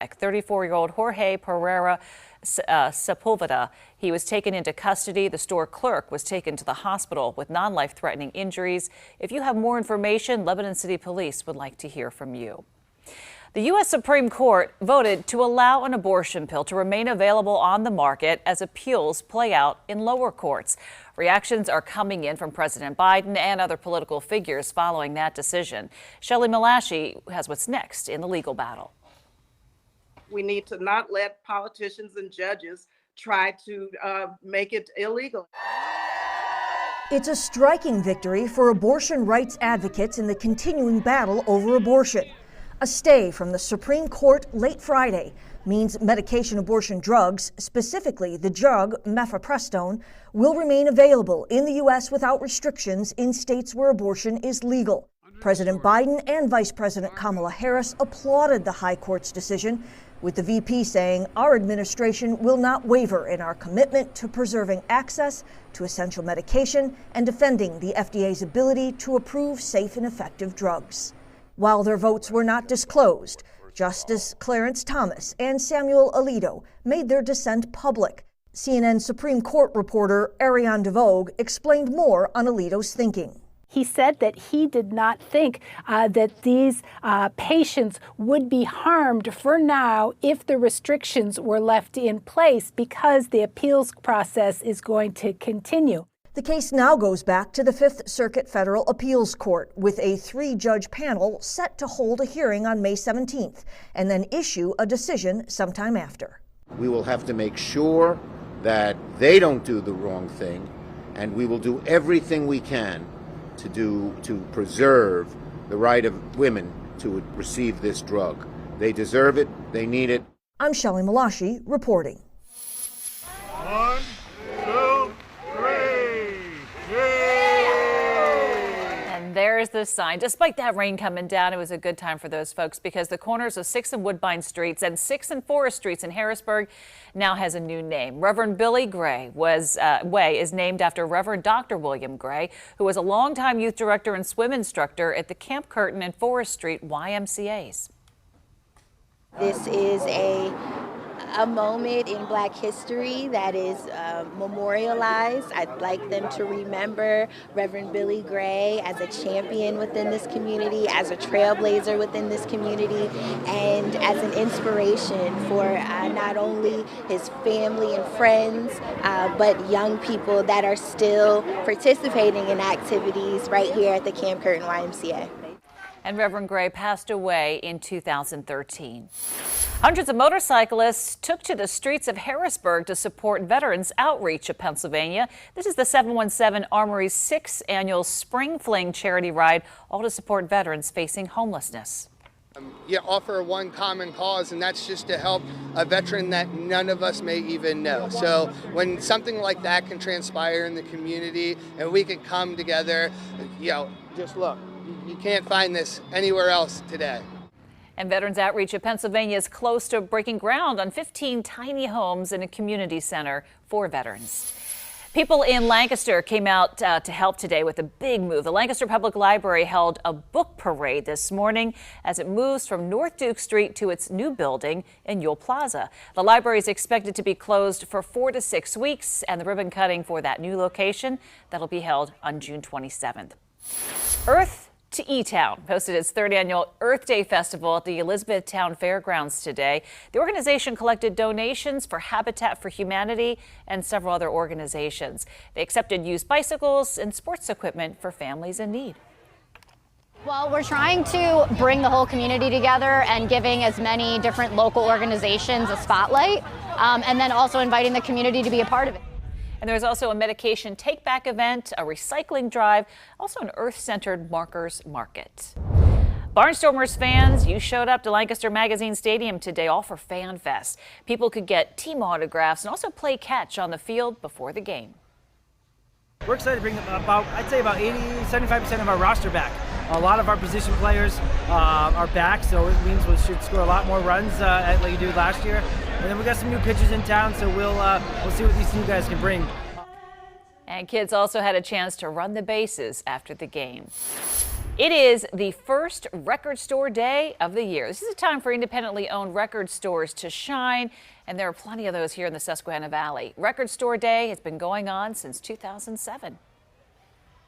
34-year-old Jorge Pereira Sepulveda. He was taken into custody. The store clerk was taken to the hospital with non-life-threatening injuries. If you have more information, Lebanon City Police would like to hear from you. The U.S. Supreme Court voted to allow an abortion pill to remain available on the market as appeals play out in lower courts. Reactions are coming in from President Biden and other political figures following that decision. Shelley Malashi has what's next in the legal battle. We need to not let politicians and judges try to make it illegal. It's a striking victory for abortion rights advocates in the continuing battle over abortion. A stay from the Supreme Court late Friday means medication abortion drugs, specifically the drug mifepristone, will remain available in the U.S. without restrictions in states where abortion is legal. President Biden and Vice President Kamala Harris applauded the High Court's decision, with the VP saying, "Our administration will not waver in our commitment to preserving access to essential medication and defending the FDA's ability to approve safe and effective drugs." While their votes were not disclosed, Justice Clarence Thomas and Samuel Alito made their dissent public. CNN Supreme Court reporter Ariane DeVoe explained more on Alito's thinking. He said that he did not think that these patients would be harmed for now if the restrictions were left in place because the appeals process is going to continue. The case now goes back to the Fifth Circuit Federal Appeals Court with a 3-judge panel set to hold a hearing on May 17th and then issue a decision sometime after. We will have to make sure that they don't do the wrong thing, and we will do everything we can to preserve the right of women to receive this drug. They deserve it. They need it. I'm Shelley Malashi reporting. 1, 2, 3. And there's the sign. Despite that rain coming down, it was a good time for those folks because the corners of 6th and Woodbine Streets and 6th and Forest Streets in Harrisburg now has a new name. Reverend Billy Gray Way is named after Reverend Dr. William Gray, who was a longtime youth director and swim instructor at the Camp Curtin and Forest Street YMCAs. This is a moment in Black history that is memorialized. I'd like them to remember Reverend Billy Gray as a champion within this community, as a trailblazer within this community, and as an inspiration for not only his family and friends, but young people that are still participating in activities right here at the Camp Curtin YMCA. And Reverend Gray passed away in 2013. Hundreds of motorcyclists took to the streets of Harrisburg to support Veterans Outreach of Pennsylvania. This is the 717 Armory's 6th annual Spring Fling charity ride, all to support veterans facing homelessness. Offer one common cause, and that's just to help a veteran that none of us may even know. So when something like that can transpire in the community and we can come together, just look. You can't find this anywhere else today. And Veterans Outreach of Pennsylvania is close to breaking ground on 15 tiny homes in a community center for veterans. People in Lancaster came out to help today with a big move. The Lancaster Public Library held a book parade this morning as it moves from North Duke Street to its new building in Ewell Plaza. The library is expected to be closed for 4 to 6 weeks, and the ribbon cutting for that new location that'll be held on June 27th. Earth to E-Town hosted its 3rd annual Earth Day Festival at the Elizabethtown Fairgrounds today. The organization collected donations for Habitat for Humanity and several other organizations. They accepted used bicycles and sports equipment for families in need. Well, we're trying to bring the whole community together and giving as many different local organizations a spotlight, and then also inviting the community to be a part of it. And there's also a medication take-back event, a recycling drive, also an Earth-centered markers market. Barnstormers fans, you showed up to Lancaster Magazine Stadium today, all for Fan Fest. People could get team autographs and also play catch on the field before the game. We're excited to bring I'd say about 75% of our roster back. A lot of our position players are back, so it means we should score a lot more runs like we did last year. And then we got some new pitchers in town, so we'll see what these new guys can bring. And kids also had a chance to run the bases after the game. It is the first record store day of the year. This is a time for independently owned record stores to shine, and there are plenty of those here in the Susquehanna Valley. Record Store Day has been going on since 2007.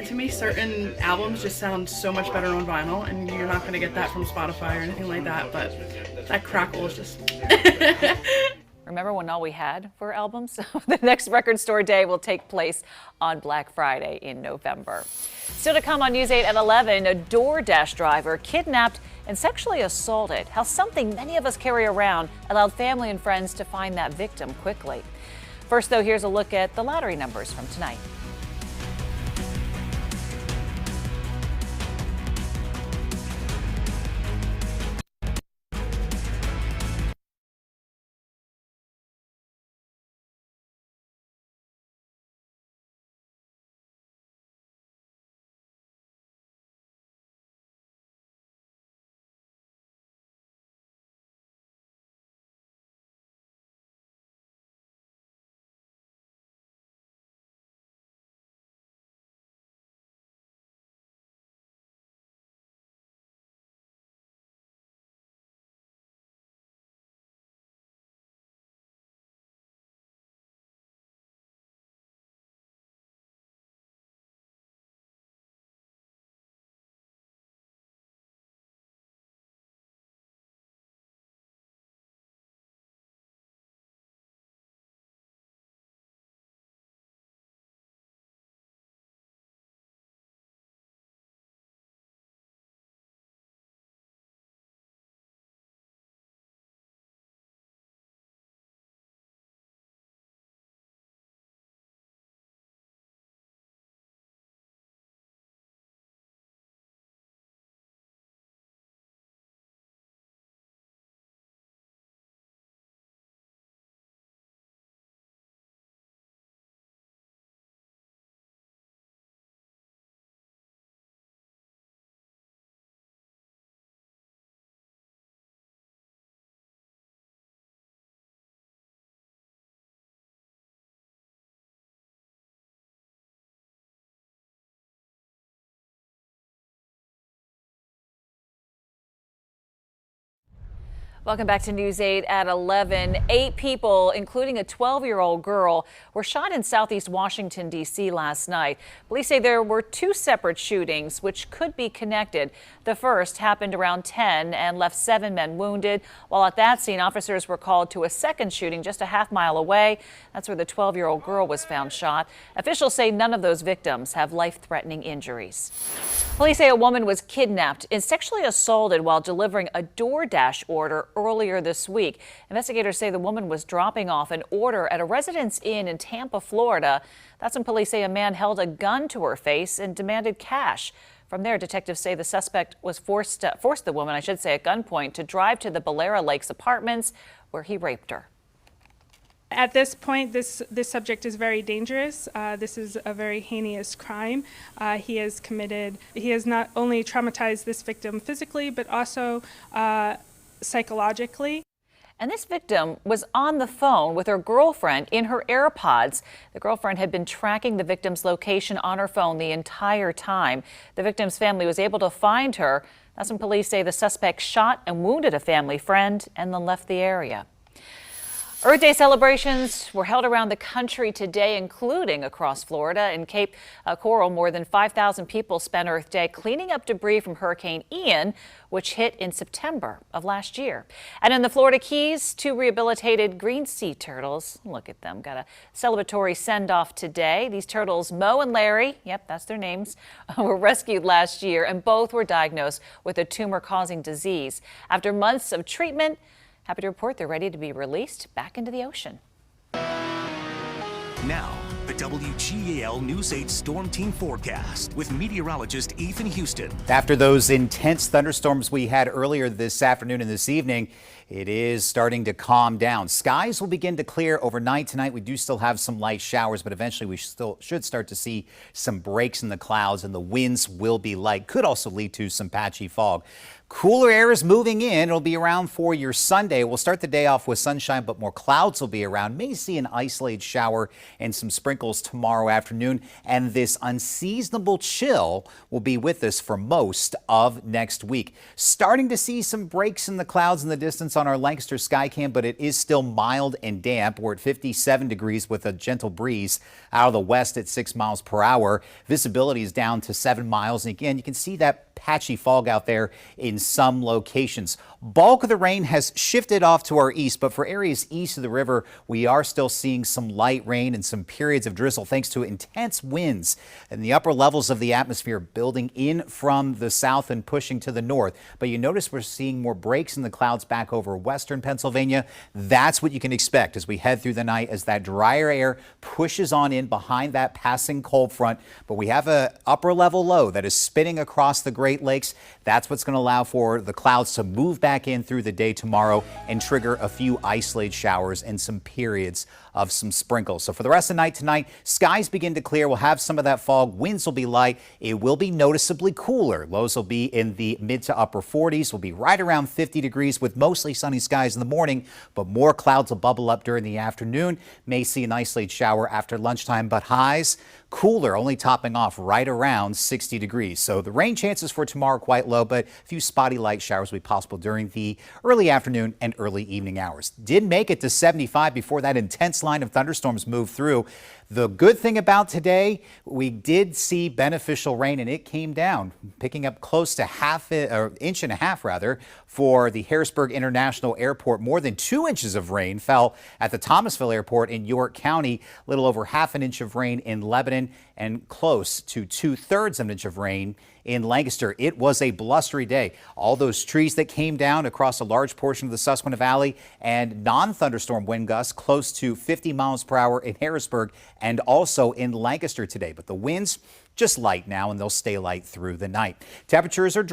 To me, certain albums just sound so much better on vinyl, and you're not going to get that from Spotify or anything like that, but that crackle is just... Remember when all we had were albums? The next Record Store Day will take place on Black Friday in November. Still to come on News 8 at 11, a DoorDash driver kidnapped and sexually assaulted. How something many of us carry around allowed family and friends to find that victim quickly. First, though, here's a look at the lottery numbers from tonight. Welcome back to News 8 at 11. 8 people, including a 12-year-old girl, were shot in southeast Washington, D.C. last night. Police say there were 2 separate shootings, which could be connected. The first happened around 10 and left 7 men wounded. While at that scene, officers were called to a second shooting just a half-mile away. That's where the 12-year-old girl was found shot. Officials say none of those victims have life-threatening injuries. Police say a woman was kidnapped and sexually assaulted while delivering a DoorDash order earlier this week. Investigators say the woman was dropping off an order at a Residence Inn in Tampa, Florida. That's when police say a man held a gun to her face and demanded cash. From there, detectives say the suspect was forced the woman, at gunpoint to drive to the Ballera Lakes apartments where he raped her. At this point, this subject is very dangerous. This is a very heinous crime. He has not only traumatized this victim physically, but also psychologically. And this victim was on the phone with her girlfriend in her AirPods. The girlfriend had been tracking the victim's location on her phone the entire time. The victim's family was able to find her. That's when police say the suspect shot and wounded a family friend and then left the area. Earth Day celebrations were held around the country today, including across Florida. In Cape Coral, more than 5,000 people spent Earth Day cleaning up debris from Hurricane Ian, which hit in September of last year. And in the Florida Keys, 2 rehabilitated green sea turtles, look at them, got a celebratory send-off today. These turtles, Mo and Larry, yep, that's their names, were rescued last year, and both were diagnosed with a tumor-causing disease. After months of treatment, happy to report they're ready to be released back into the ocean. Now, the WGAL News 8 Storm Team forecast with meteorologist Ethan Houston. After those intense thunderstorms we had earlier this afternoon and this evening, It is starting to calm down. Skies will begin to clear overnight tonight. We do still have some light showers, but eventually we still should start to see some breaks in the clouds, and the winds will be light. Could also lead to some patchy fog. Cooler air is moving in. It'll be around for your Sunday. We'll start the day off with sunshine, but more clouds will be around. May see an isolated shower and some sprinkles tomorrow afternoon. And this unseasonable chill will be with us for most of next week. Starting to see some breaks in the clouds in the distance on our Lancaster Skycam, but it is still mild and damp. We're at 57 degrees with a gentle breeze out of the west at 6 miles per hour. Visibility is down to 7 miles. And again, you can see that patchy fog out there in some locations. Bulk of the rain has shifted off to our east, but for areas east of the river, we are still seeing some light rain and some periods of drizzle thanks to intense winds in the upper levels of the atmosphere building in from the south and pushing to the north. But you notice we're seeing more breaks in the clouds back over western Pennsylvania. That's what you can expect as we head through the night as that drier air pushes on in behind that passing cold front. But we have an upper level low that is spinning across the Great Lakes. That's what's going to allow for the clouds to move back in through the day tomorrow and trigger a few isolated showers and some periods of some sprinkles. So for the rest of the night tonight, skies begin to clear. We'll have some of that fog. Winds will be light. It will be noticeably cooler. Lows will be in the mid to upper 40s. We'll be right around 50 degrees with mostly sunny skies in the morning, but more clouds will bubble up during the afternoon. May see an isolated shower after lunchtime, but highs cooler, only topping off right around 60 degrees. So the rain chances for tomorrow are quite low, but a few spotty light showers will be possible during the early afternoon and early evening hours. Did make it to 75 before that intense line of thunderstorms moved through. The good thing about today, we did see beneficial rain and it came down, picking up close to inch and a half rather, for the Harrisburg International Airport. More than 2 inches of rain fell at the Thomasville Airport in York County, a little over ½ an inch of rain in Lebanon, and close to 2/3 of an inch of rain in Lancaster. It was a blustery day. All those trees that came down across a large portion of the Susquehanna Valley and non-thunderstorm wind gusts close to 50 miles per hour in Harrisburg and also in Lancaster today. But the winds just light now, and they'll stay light through the night. Temperatures are